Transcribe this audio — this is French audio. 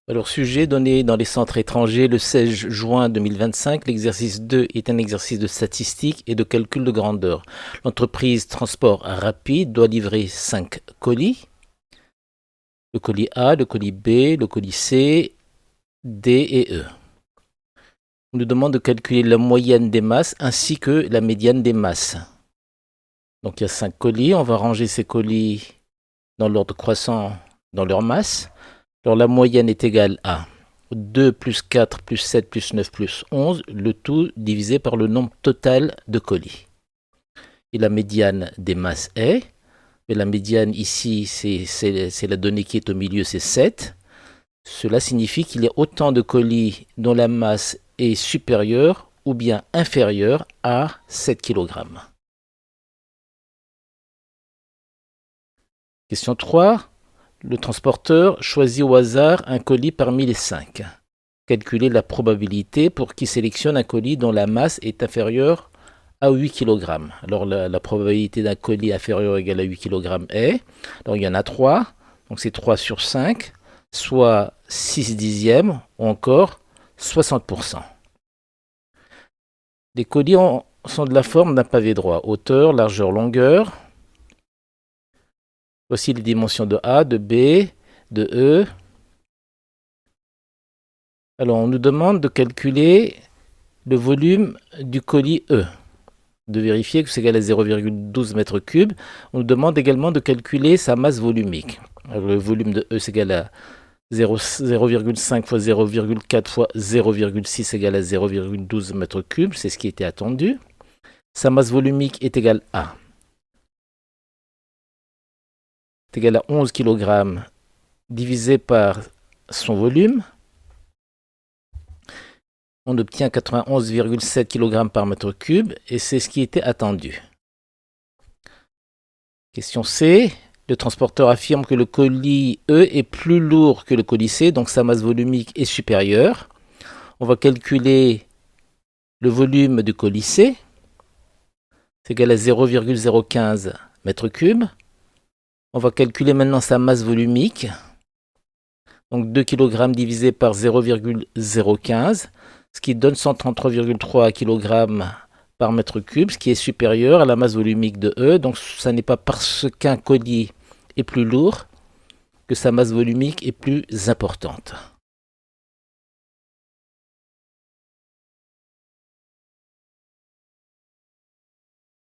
Alors, sujet donné dans les centres étrangers le 16 juin 2025, l'exercice 2 est un exercice de statistique et de calcul de grandeur. L'entreprise Transport Rapide doit livrer 5 colis. Le colis A, le colis B, le colis C, D et E. On nous demande de calculer la moyenne des masses ainsi que la médiane des masses. Donc il y a 5 colis, on va ranger ces colis dans l'ordre croissant dans leur masse. Alors la moyenne est égale à 2 plus 4 plus 7 plus 9 plus 11, le tout divisé par le nombre total de colis. Et la médiane des masses est, mais la médiane ici, c'est la donnée qui est au milieu, c'est 7. Cela signifie qu'il y a autant de colis dont la masse est supérieure ou bien inférieure à 7 kg. Question 3. Le transporteur choisit au hasard un colis parmi les 5. Calculez la probabilité pour qu'il sélectionne un colis dont la masse est inférieure à 8 kg. Alors la probabilité d'un colis inférieur ou égal à 8 kg est, alors il y en a 3, donc c'est 3 sur 5, soit 6 dixièmes ou encore 60%. Les colis sont de la forme d'un pavé droit, hauteur, largeur, longueur. Voici les dimensions de A, de B, de E. Alors, on nous demande de calculer le volume du colis E, de vérifier que c'est égal à 0,12 m3. On nous demande également de calculer sa masse volumique. Alors, le volume de E, c'est égal à 0,5 fois 0,4 fois 0,6 égale à 0,12 m3. C'est ce qui était attendu. Sa masse volumique est égale à est égal à 11 kg divisé par son volume. On obtient 91,7 kg par mètre cube et c'est ce qui était attendu. Question C. Le transporteur affirme que le colis E est plus lourd que le colis C, donc sa masse volumique est supérieure. On va calculer le volume du colis C. C'est égal à 0,015 m3. On va calculer maintenant sa masse volumique. Donc 2 kg divisé par 0,015, ce qui donne 133,3 kg par mètre cube, ce qui est supérieur à la masse volumique de E. Donc ça n'est pas parce qu'un colis est plus lourd que sa masse volumique est plus importante.